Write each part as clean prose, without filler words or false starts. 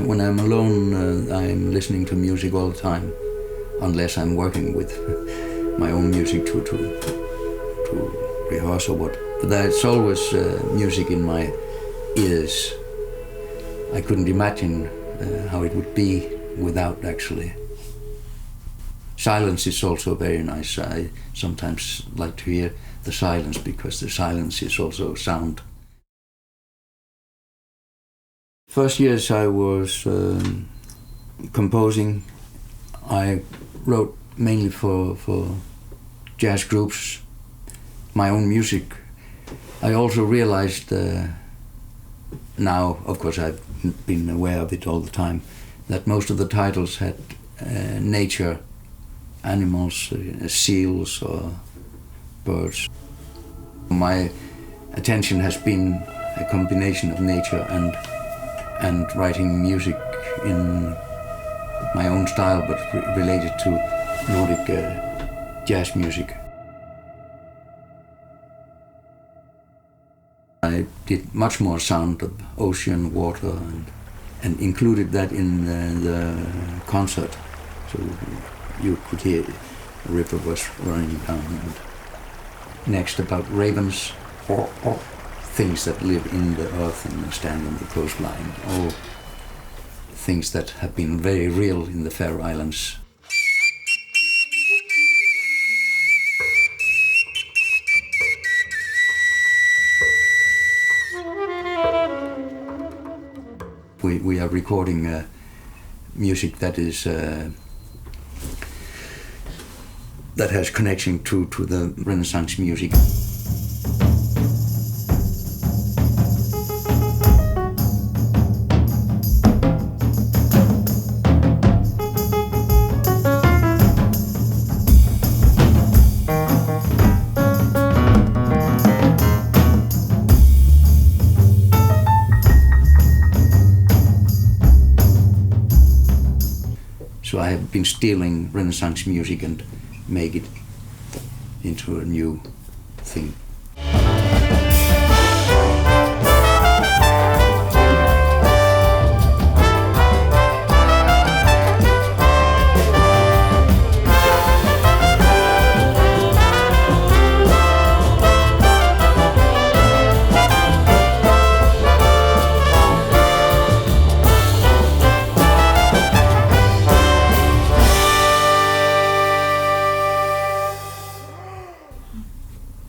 When I'm alone, I'm listening to music all the time, unless I'm working with my own music to rehearse or what. But there's always music in my ears. I couldn't imagine how it would be without, actually. Silence is also very nice. I sometimes like to hear the silence, because the silence is also sound. First years I was composing. I wrote mainly for jazz groups, my own music. I also realized now, of course I've been aware of it all the time, that most of the titles had nature, animals, seals or birds. My attention has been a combination of nature and writing music in my own style, but related to Nordic jazz music. I did much more sound of ocean, water, and included that in the concert. So you could hear the river was running down. And next, about ravens, or things that live in the earth and stand on the coastline, all things that have been very real in the Faroe Islands. We are recording music that is that has connection to the Renaissance music. So I have been stealing Renaissance music and make it into a new thing.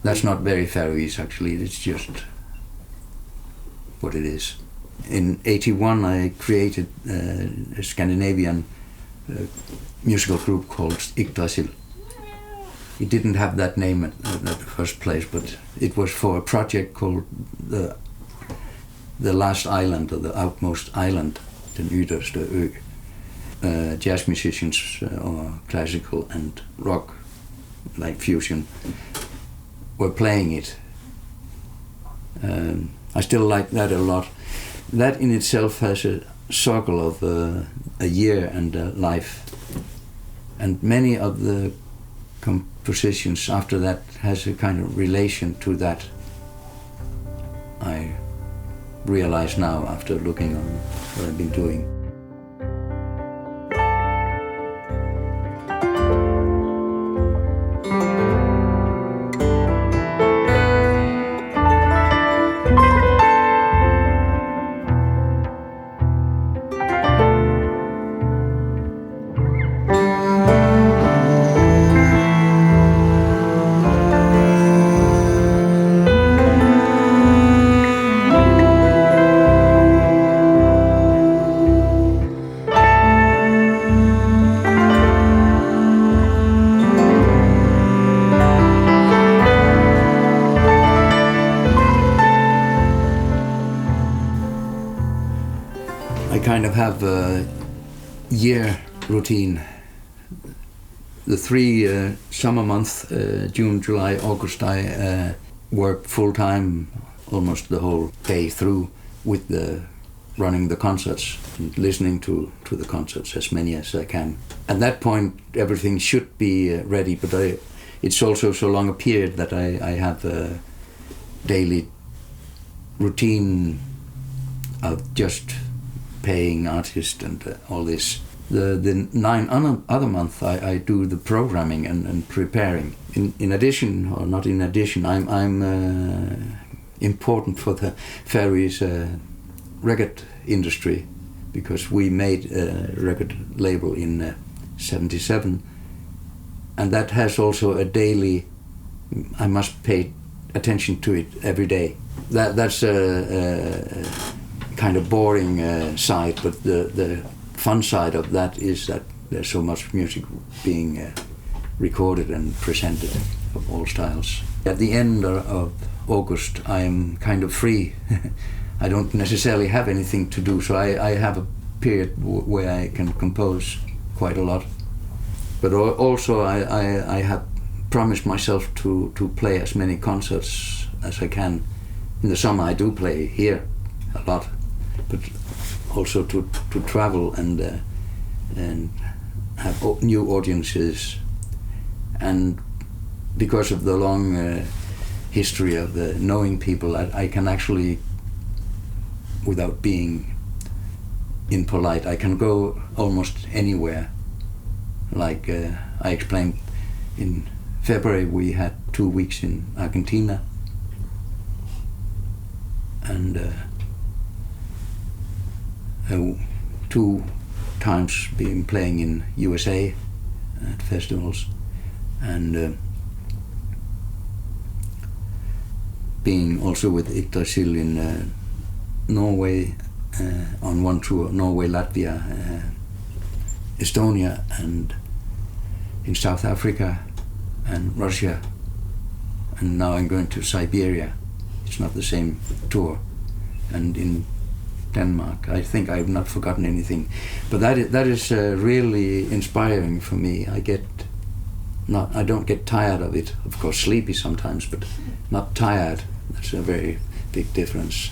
That's not very Faroese, actually. It's just what it is. In '81, I created a Scandinavian musical group called Yggdrasil. It didn't have that name at the first place, but it was for a project called the Last Island, or the Outmost Island, Den Yderste Ø. Jazz musicians, or classical and rock, like fusion, were playing it. I still like that a lot. That in itself has a circle of a year and a life. And many of the compositions after that has a kind of relation to that. I realize now, after looking on what I've been doing. Kind of have a year routine. The 3 summer months, June, July, August, I work full-time almost the whole day through with running the concerts and listening to the concerts, as many as I can. At that point everything should be ready, but it's also so long a period that I have a daily routine of just paying artists and all this. The 9 other months I do the programming and preparing. In addition, or not in addition, I'm important for the Faroese record industry, because we made a record label in 77, and that has also a daily, I must pay attention to it every day. That's a kind of boring side, but the fun side of that is that there's so much music being recorded and presented of all styles. At the end of August, I'm kind of free. I don't necessarily have anything to do, so I have a period where I can compose quite a lot. But also I have promised myself to play as many concerts as I can. In the summer I do play here a lot, but also to travel and have new audiences. And because of the long history of knowing people, I can actually, without being impolite, I can go almost anywhere. Like I explained, in February we had 2 weeks in Argentina, and 2 times been playing in USA at festivals, and being also with Yggdrasil in Norway on one tour, Norway, Latvia, Estonia, and in South Africa and Russia, and now I'm going to Siberia. It's not the same tour, and in Denmark. I think I've not forgotten anything, but that is really inspiring for me. I don't get tired of it. Of course, sleepy sometimes, but not tired. That's a very big difference.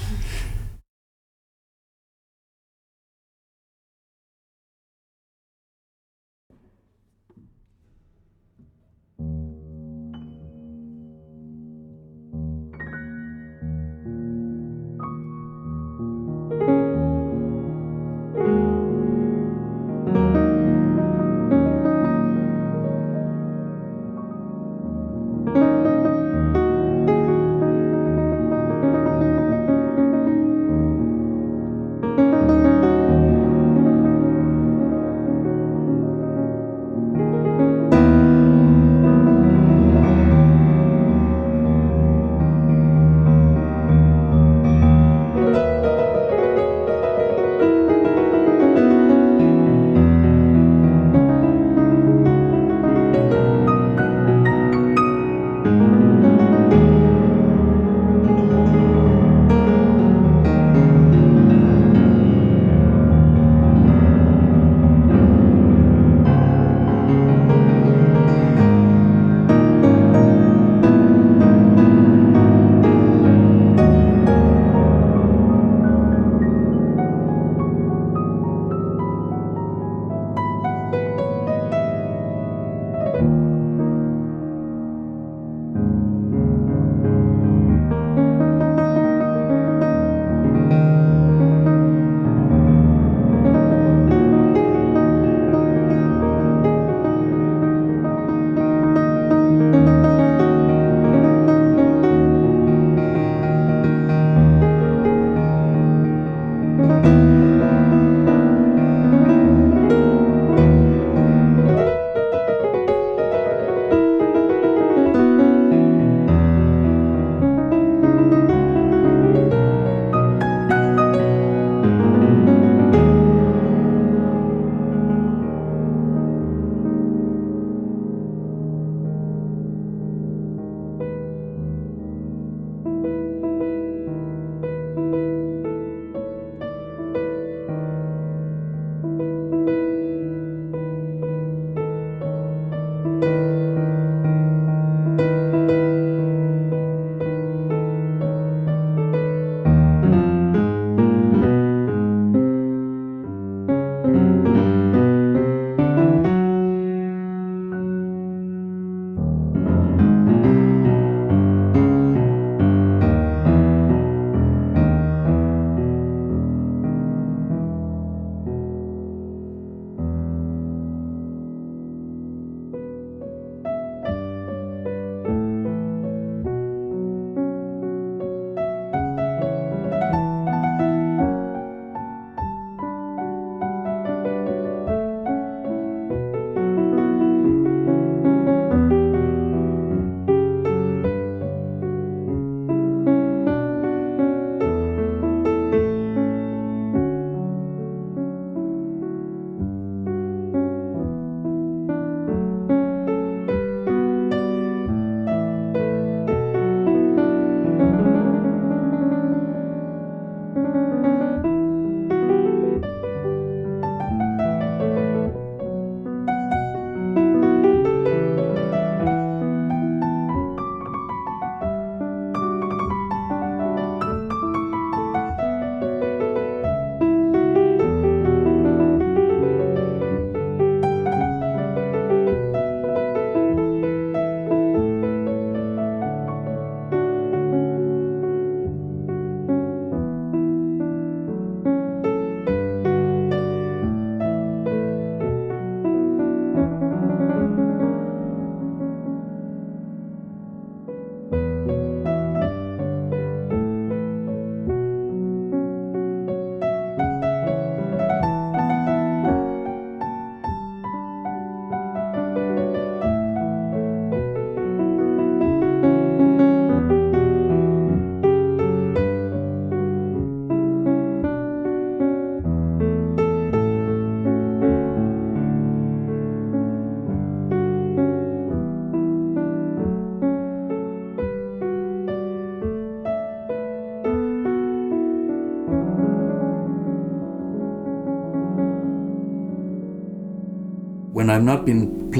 when I've not been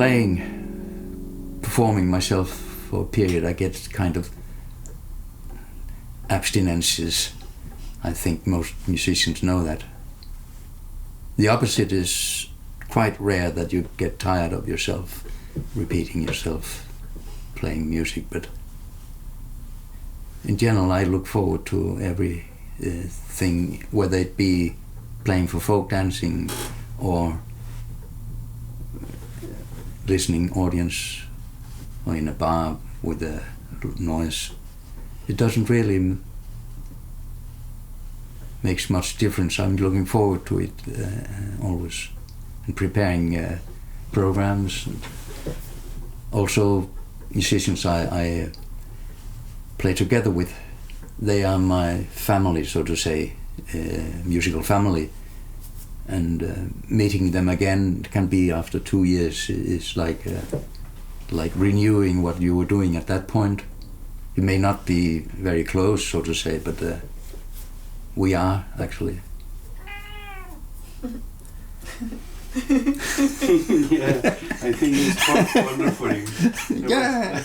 performing myself for a period, I get kind of abstinences. I think most musicians know that. The opposite is quite rare, that you get tired of yourself, repeating yourself, playing music, but in general I look forward to every thing, whether it be playing for folk dancing or listening audience or in a bar with a noise. It doesn't really makes much difference. I'm looking forward to it always, and preparing programs. Also, musicians I play together with, they are my family, so to say, musical family. And meeting them again, it can be after 2 years, is like renewing what you were doing at that point. You may not be very close, so to say, but we are actually. Yeah, I think it's quite wonderful. Yeah.